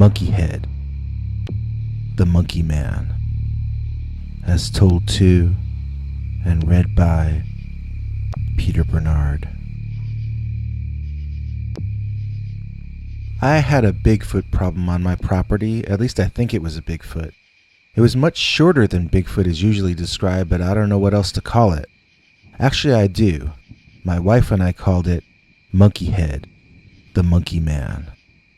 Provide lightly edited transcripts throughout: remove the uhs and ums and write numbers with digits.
Monkeyhead, the Monkey Man, as told to and read by Peter Bernard. I had a Bigfoot problem on my property, at least I think it was a Bigfoot. It was much shorter than Bigfoot is usually described, but I don't know what else to call it. Actually, I do. My wife and I called it Monkeyhead, the Monkey Man.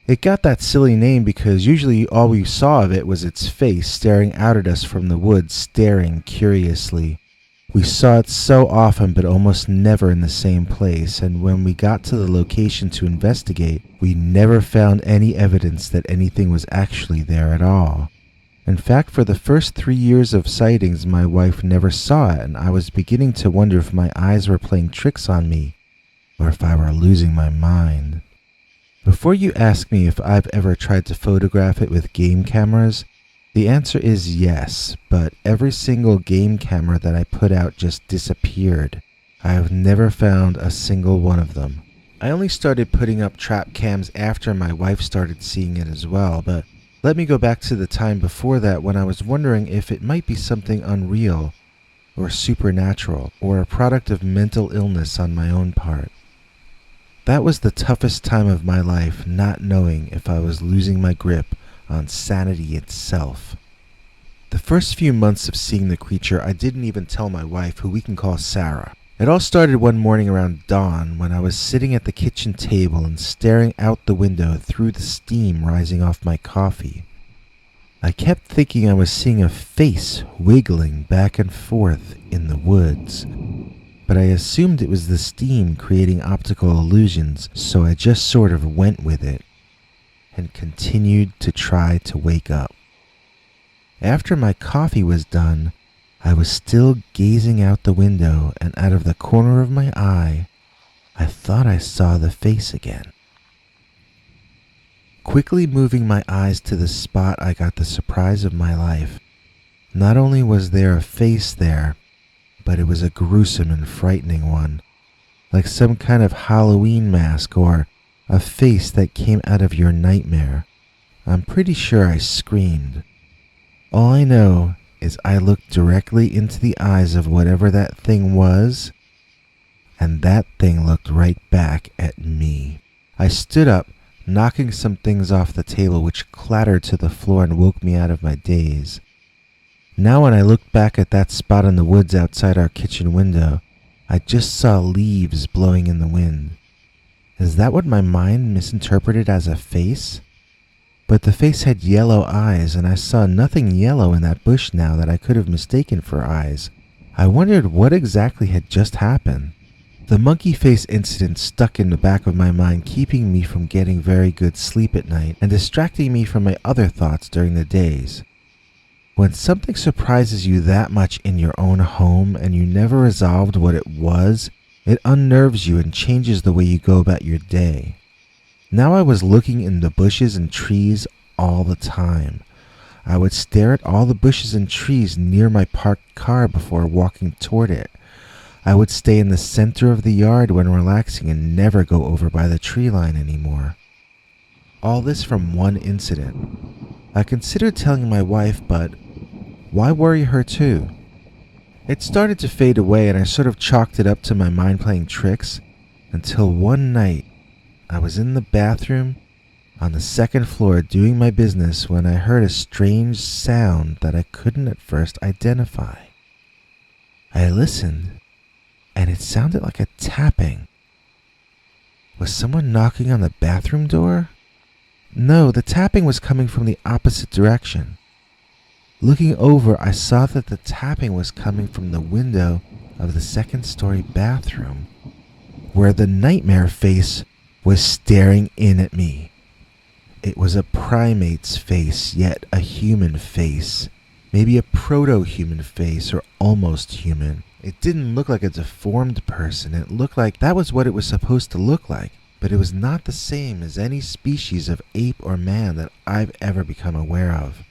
It got that silly name because usually all we saw of it was its face staring out at us from the woods, staring curiously. We saw it so often but almost never in the same place, and when we got to the location to investigate, we never found any evidence that anything was actually there at all. In fact, for the first 3 years of sightings, my wife never saw it, and I was beginning to wonder if my eyes were playing tricks on me, or if I were losing my mind. Before you ask me if I've ever tried to photograph it with game cameras, the answer is yes, but every single game camera that I put out just disappeared. I have never found a single one of them. I only started putting up trap cams after my wife started seeing it as well, but let me go back to the time before that when I was wondering if it might be something unreal, or supernatural, or a product of mental illness on my own part. That was the toughest time of my life, not knowing if I was losing my grip on sanity itself. The first few months of seeing the creature, I didn't even tell my wife, who we can call Sarah. It all started one morning around dawn when I was sitting at the kitchen table and staring out the window through the steam rising off my coffee. I kept thinking I was seeing a face wiggling back and forth in the woods, but I assumed it was the steam creating optical illusions, so I just sort of went with it and continued to try to wake up. After my coffee was done, I was still gazing out the window, and out of the corner of my eye, I thought I saw the face again. Quickly moving my eyes to the spot, I got the surprise of my life. Not only was there a face there, but it was a gruesome and frightening one, like some kind of Halloween mask or a face that came out of your nightmare. I'm pretty sure I screamed. All I know is I looked directly into the eyes of whatever that thing was, and that thing looked right back at me. I stood up, knocking some things off the table which clattered to the floor and woke me out of my daze. Now when I looked back at that spot in the woods outside our kitchen window, I just saw leaves blowing in the wind. Is that what my mind misinterpreted as a face? But the face had yellow eyes, and I saw nothing yellow in that bush now that I could have mistaken for eyes. I wondered what exactly had just happened. The monkey face incident stuck in the back of my mind, keeping me from getting very good sleep at night and distracting me from my other thoughts during the days. When something surprises you that much in your own home and you never resolved what it was, it unnerves you and changes the way you go about your day. Now I was looking in the bushes and trees all the time. I would stare at all the bushes and trees near my parked car before walking toward it. I would stay in the center of the yard when relaxing and never go over by the tree line anymore. All this from one incident. I considered telling my wife, but why worry her too? It started to fade away and I sort of chalked it up to my mind playing tricks until one night I was in the bathroom on the second floor doing my business when I heard a strange sound that I couldn't at first identify. I listened and it sounded like a tapping. Was someone knocking on the bathroom door? No, the tapping was coming from the opposite direction. Looking over, I saw that the tapping was coming from the window of the second-story bathroom, where the nightmare face was staring in at me. It was a primate's face, yet a human face. Maybe a proto-human face, or almost human. It didn't look like a deformed person. It looked like that was what it was supposed to look like, but it was not the same as any species of ape or man that I've ever become aware of.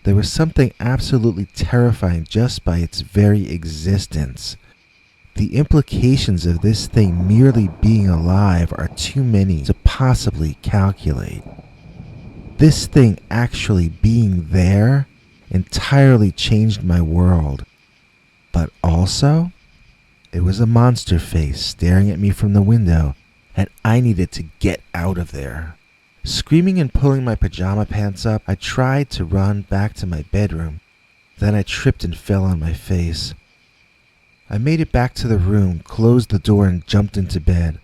There was something absolutely terrifying just by its very existence. The implications of this thing merely being alive are too many to possibly calculate. this thing actually being there entirely changed my world. But also, it was a monster face staring at me from the window, and I needed to get out of there. Screaming and pulling my pajama pants up, I tried to run back to my bedroom. Then I tripped and fell on my face. I made it back to the room, closed the door, and jumped into bed.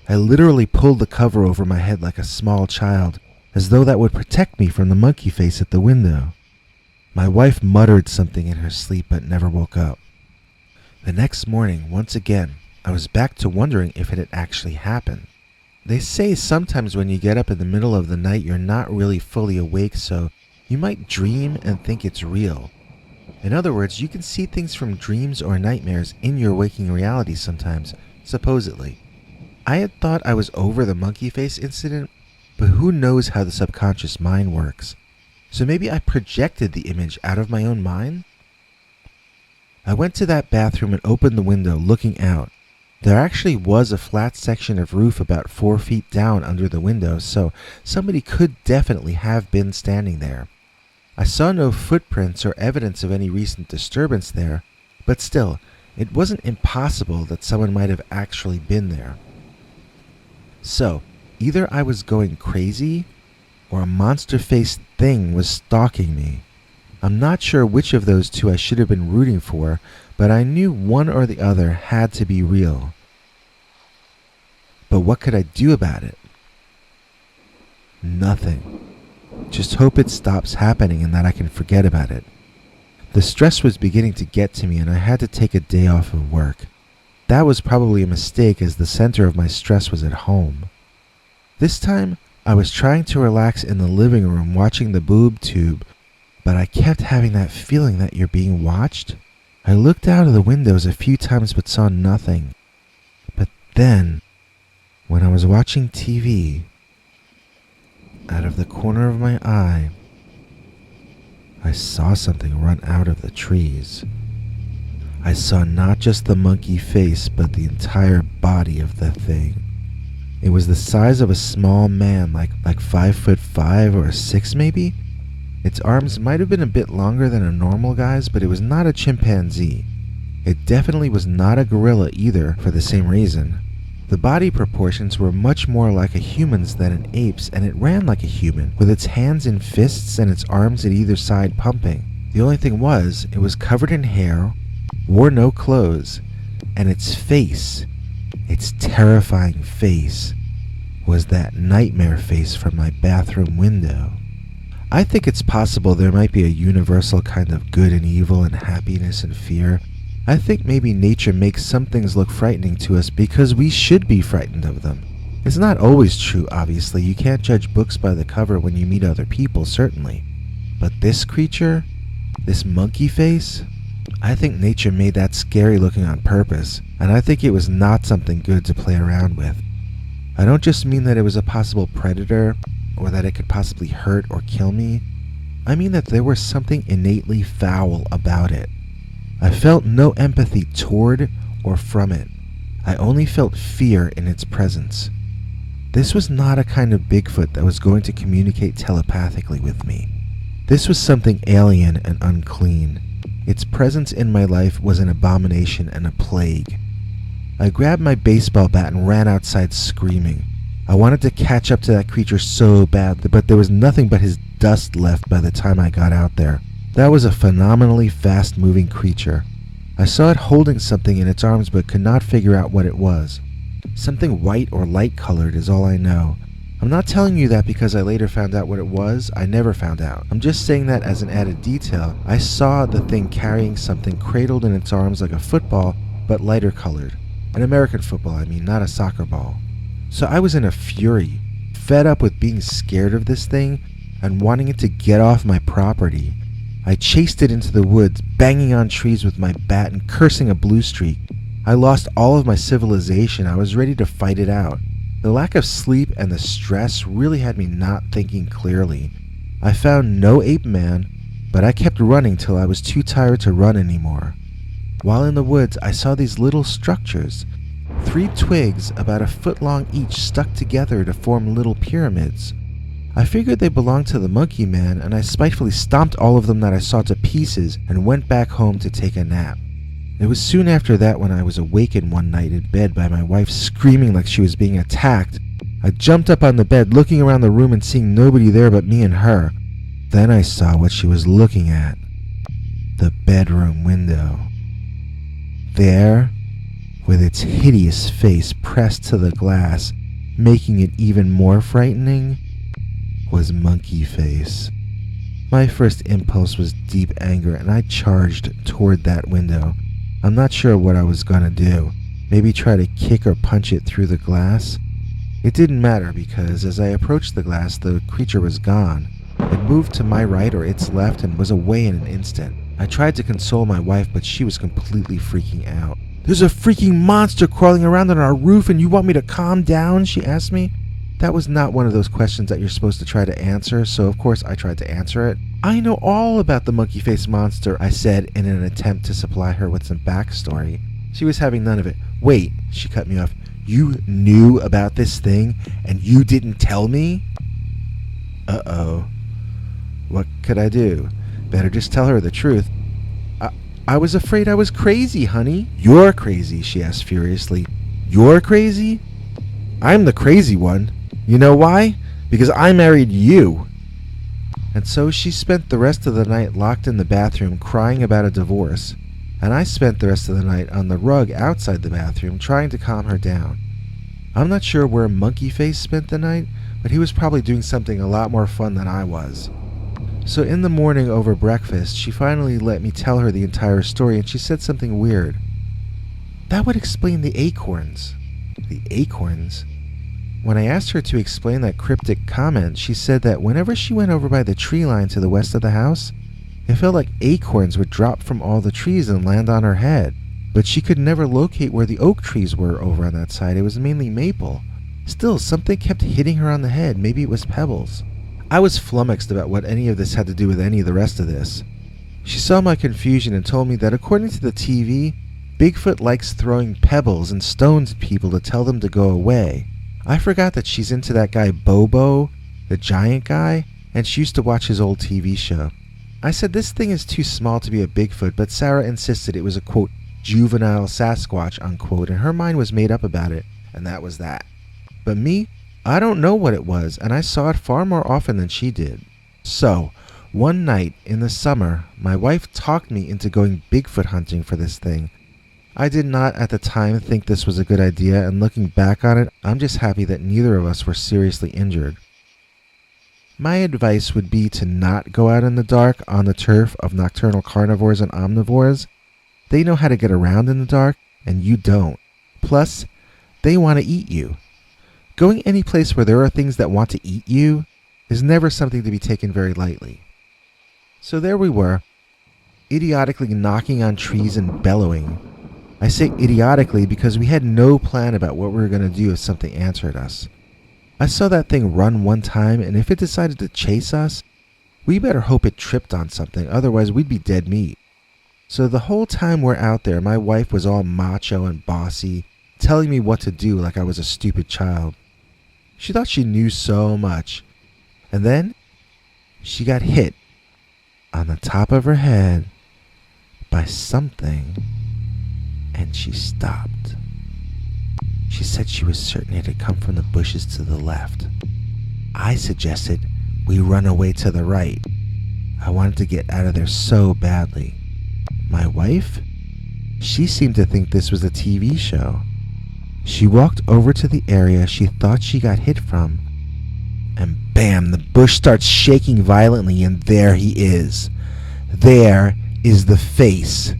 I literally pulled the cover over my head like a small child, as though that would protect me from the monkey face at the window. My wife muttered something in her sleep but never woke up. The next morning, once again, I was back to wondering if it had actually happened. They say sometimes when you get up in the middle of the night, you're not really fully awake, so you might dream and think it's real. In other words, you can see things from dreams or nightmares in your waking reality sometimes, supposedly. I had thought I was over the monkey face incident, but who knows how the subconscious mind works. So maybe I projected the image out of my own mind? I went to that bathroom and opened the window, looking out. There actually was a flat section of roof about 4 feet down under the window, so somebody could definitely have been standing there. I saw no footprints or evidence of any recent disturbance there, but still, it wasn't impossible that someone might have actually been there. So, either I was going crazy, or a monster-faced thing was stalking me. I'm not sure which of those two I should have been rooting for, but I knew one or the other had to be real. But what could I do about it? Nothing. Just hope it stops happening and that I can forget about it. The stress was beginning to get to me and I had to take a day off of work. That was probably a mistake as the center of my stress was at home. This time, I was trying to relax in the living room watching the boob tube, but I kept having that feeling that you're being watched. I looked out of the windows a few times but saw nothing. But then, when I was watching TV, out of the corner of my eye, I saw something run out of the trees. I saw not just the monkey face, but the entire body of the thing. It was the size of a small man, like 5'5" or 6 maybe. Its arms might have been a bit longer than a normal guy's, but it was not a chimpanzee. It definitely was not a gorilla either, for the same reason. The body proportions were much more like a human's than an ape's, and it ran like a human, with its hands in fists and its arms at either side pumping. The only thing was, it was covered in hair, wore no clothes, and its face, its terrifying face, was that nightmare face from my bathroom window. I think it's possible there might be a universal kind of good and evil and happiness and fear. I think maybe nature makes some things look frightening to us because we should be frightened of them. It's not always true, obviously. You can't judge books by the cover when you meet other people, certainly. But this creature, this monkey face, I think nature made that scary looking on purpose, and I think it was not something good to play around with. I don't just mean that it was a possible predator, or that it could possibly hurt or kill me. I mean that there was something innately foul about it. I felt no empathy toward or from it. I only felt fear in its presence. This was not a kind of Bigfoot that was going to communicate telepathically with me. This was something alien and unclean. Its presence in my life was an abomination and a plague. I grabbed my baseball bat and ran outside screaming. I wanted to catch up to that creature so bad, but there was nothing but his dust left by the time I got out there. That was a phenomenally fast-moving creature. I saw it holding something in its arms but could not figure out what it was. Something white or light-colored is all I know. I'm not telling you that because I later found out what it was. I never found out. I'm just saying that as an added detail. I saw the thing carrying something cradled in its arms like a football, but lighter colored. An American football, I mean, not a soccer ball. So I was in a fury, fed up with being scared of this thing and wanting it to get off my property. I chased it into the woods, banging on trees with my bat and cursing a blue streak. I lost all of my civilization. I was ready to fight it out. The lack of sleep and the stress really had me not thinking clearly. I found no ape man, but I kept running till I was too tired to run anymore. While in the woods, I saw these little structures. 3 twigs about a foot long each stuck together to form little pyramids. I figured they belonged to the monkey man, and I spitefully stomped all of them that I saw to pieces and went back home to take a nap. It was soon after that when I was awakened one night in bed by my wife screaming like she was being attacked. I jumped up on the bed, looking around the room and seeing nobody there but me and her. Then I saw what she was looking at. The bedroom window. There, with its hideous face pressed to the glass, making it even more frightening, was Monkey Face. My first impulse was deep anger, and I charged toward that window. I'm not sure what I was gonna do. Maybe try to kick or punch it through the glass? It didn't matter because as I approached the glass, the creature was gone. It moved to my right or its left and was away in an instant. I tried to console my wife, but she was completely freaking out. "There's a freaking monster crawling around on our roof and you want me to calm down?" she asked me. That was not one of those questions that you're supposed to try to answer, so of course I tried to answer it. "I know all about the monkey face monster," I said in an attempt to supply her with some backstory. She was having none of it. "Wait," she cut me off. "You knew about this thing and you didn't tell me?" Uh-oh. What could I do? Better just tell her the truth. I was afraid I was crazy, honey." "You're crazy," she asked furiously. "You're crazy?" "I'm the crazy one. You know why? Because I married you." And so she spent the rest of the night locked in the bathroom crying about a divorce, and I spent the rest of the night on the rug outside the bathroom trying to calm her down. I'm not sure where Monkey Face spent the night, but he was probably doing something a lot more fun than I was. So in the morning over breakfast, she finally let me tell her the entire story, and she said something weird. "That would explain the acorns." The acorns? When I asked her to explain that cryptic comment, she said that whenever she went over by the tree line to the west of the house, it felt like acorns would drop from all the trees and land on her head. But she could never locate where the oak trees were over on that side. It was mainly maple. Still, something kept hitting her on the head. Maybe it was pebbles. I was flummoxed about what any of this had to do with any of the rest of this. She saw my confusion and told me that according to the TV, Bigfoot likes throwing pebbles and stones at people to tell them to go away. I forgot that she's into that guy Bobo, the giant guy, and she used to watch his old TV show. I said this thing is too small to be a Bigfoot, but Sarah insisted it was a, quote, juvenile Sasquatch, unquote, and her mind was made up about it, and that was that. But me, I don't know what it was, and I saw it far more often than she did. So, one night in the summer, my wife talked me into going Bigfoot hunting for this thing. I did not at the time think this was a good idea, and looking back on it, I'm just happy that neither of us were seriously injured. My advice would be to not go out in the dark on the turf of nocturnal carnivores and omnivores. They know how to get around in the dark, and you don't. Plus, they want to eat you. Going any place where there are things that want to eat you is never something to be taken very lightly. So there we were, idiotically knocking on trees and bellowing. I say idiotically because we had no plan about what we were going to do if something answered us. I saw that thing run one time, and if it decided to chase us, we better hope it tripped on something, otherwise we'd be dead meat. So the whole time we're out there, my wife was all macho and bossy, telling me what to do like I was a stupid child. She thought she knew so much. And then she got hit on the top of her head by something, and she stopped. She said she was certain it had come from the bushes to the left. I suggested we run away to the right. I wanted to get out of there so badly. My wife? She seemed to think this was a TV show. She walked over to the area she thought she got hit from, and bam, the bush starts shaking violently, and there he is. There is the face.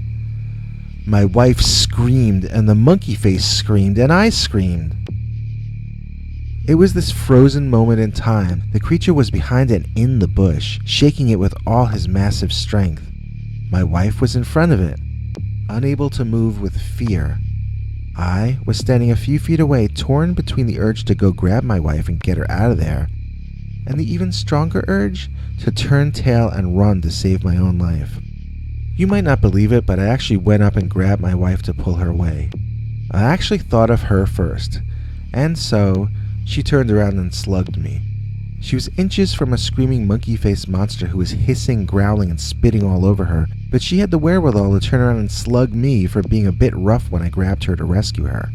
My wife screamed, and the monkey face screamed, and I screamed. It was this frozen moment in time. The creature was behind and in the bush, shaking it with all his massive strength. My wife was in front of it, unable to move with fear. I was standing a few feet away, torn between the urge to go grab my wife and get her out of there, and the even stronger urge to turn tail and run to save my own life. You might not believe it, but I actually went up and grabbed my wife to pull her away. I actually thought of her first, and so she turned around and slugged me. She was inches from a screaming monkey-faced monster who was hissing, growling, and spitting all over her, but she had the wherewithal to turn around and slug me for being a bit rough when I grabbed her to rescue her.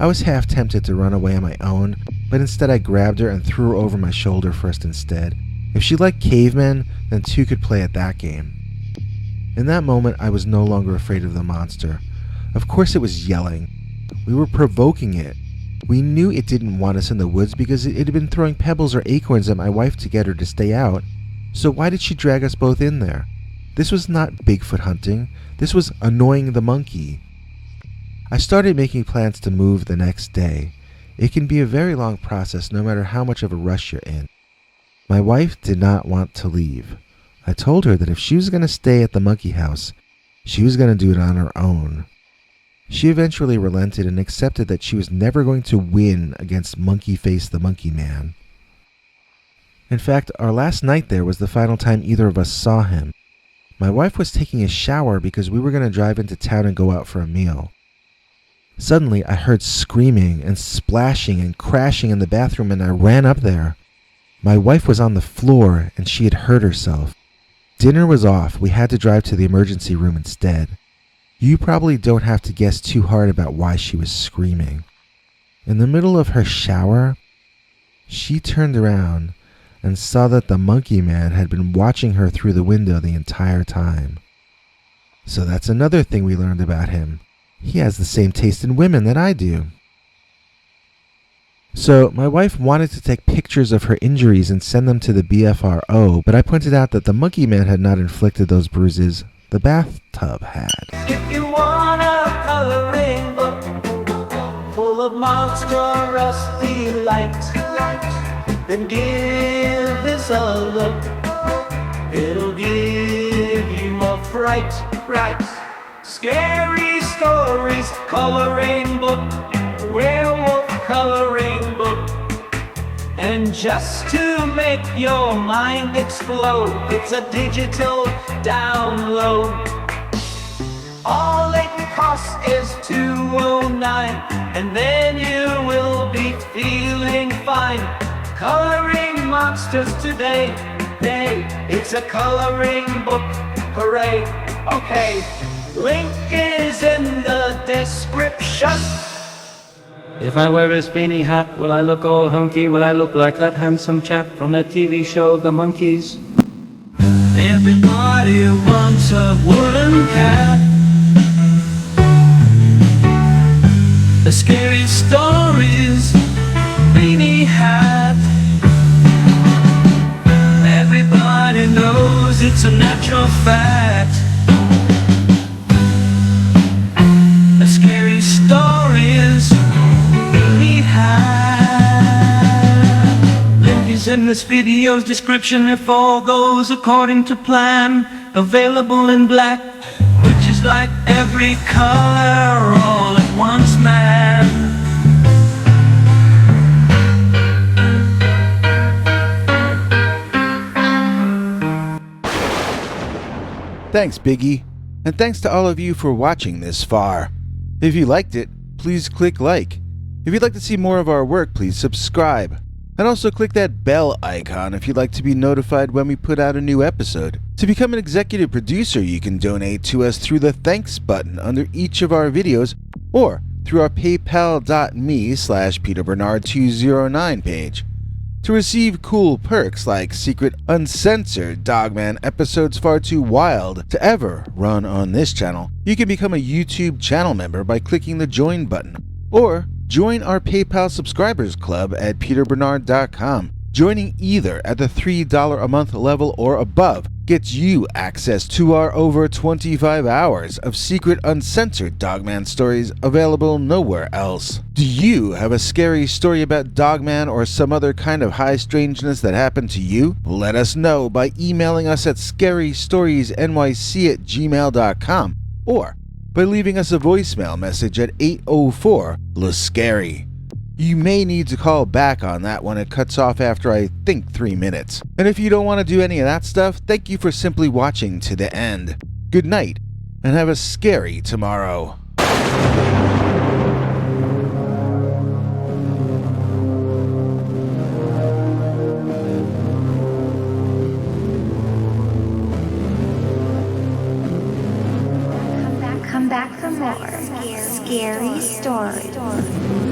I was half tempted to run away on my own, but instead I grabbed her and threw her over my shoulder first instead. If she liked cavemen, then two could play at that game. In that moment, I was no longer afraid of the monster. Of course it was yelling. We were provoking it. We knew it didn't want us in the woods because it had been throwing pebbles or acorns at my wife to get her to stay out. So why did she drag us both in there? This was not Bigfoot hunting. This was annoying the monkey. I started making plans to move the next day. It can be a very long process no matter how much of a rush you're in. My wife did not want to leave. I told her that if she was going to stay at the monkey house, she was going to do it on her own. She eventually relented and accepted that she was never going to win against Monkey Face the Monkey Man. In fact, our last night there was the final time either of us saw him. My wife was taking a shower because we were going to drive into town and go out for a meal. Suddenly, I heard screaming and splashing and crashing in the bathroom, and I ran up there. My wife was on the floor, and she had hurt herself. Dinner was off. We had to drive to the emergency room instead. You probably don't have to guess too hard about why she was screaming. In the middle of her shower, she turned around and saw that the monkey man had been watching her through the window the entire time. So that's another thing we learned about him. He has the same taste in women that I do. So my wife wanted to take pictures of her injuries and send them to the BFRO, but I pointed out that the monkey man had not inflicted those bruises. The bathtub had. If you want a coloring book full of monstrous delight, then give this a look. It'll give you a fright. Scary stories coloring book, werewolf coloring book. And just to make your mind explode, it's a digital download. All it costs is $2.09, and then you will be feeling fine. Coloring monsters today, it's a coloring book, hooray. Okay, link is in the description. If I wear a beanie hat, will I look all hunky? Will I look like that handsome chap from that TV show, The Monkees? Everybody wants a wooden cat. The scary stories, beanie hat. Everybody knows it's a natural fact. The scary stories, beanie hat. Link is in this video's description if all goes according to plan. Available in black, which is like every color all at once, man. Thanks, Biggie. And thanks to all of you for watching this far. If you liked it, please click like. If you'd like to see more of our work, please subscribe. And also click that bell icon if you'd like to be notified when we put out a new episode. To become an executive producer, you can donate to us through the thanks button under each of our videos or through our paypal.me/PeterBernard209 page. To receive cool perks like secret uncensored Dogman episodes far too wild to ever run on this channel, you can become a YouTube channel member by clicking the join button, or join our PayPal subscribers club at peterbernard.com. Joining either at the $3 a month level or above gets you access to our over 25 hours of secret uncensored Dogman stories available nowhere else. Do you have a scary story about Dogman or some other kind of high strangeness that happened to you? Let us know by emailing us at scarystoriesnyc@gmail.com or by leaving us a voicemail message at 804-LA-SCARY. You may need to call back on that one. It cuts off after, I think, 3 minutes. And if you don't want to do any of that stuff, thank you for simply watching to the end. Good night, and have a scary tomorrow. back for more scary stories.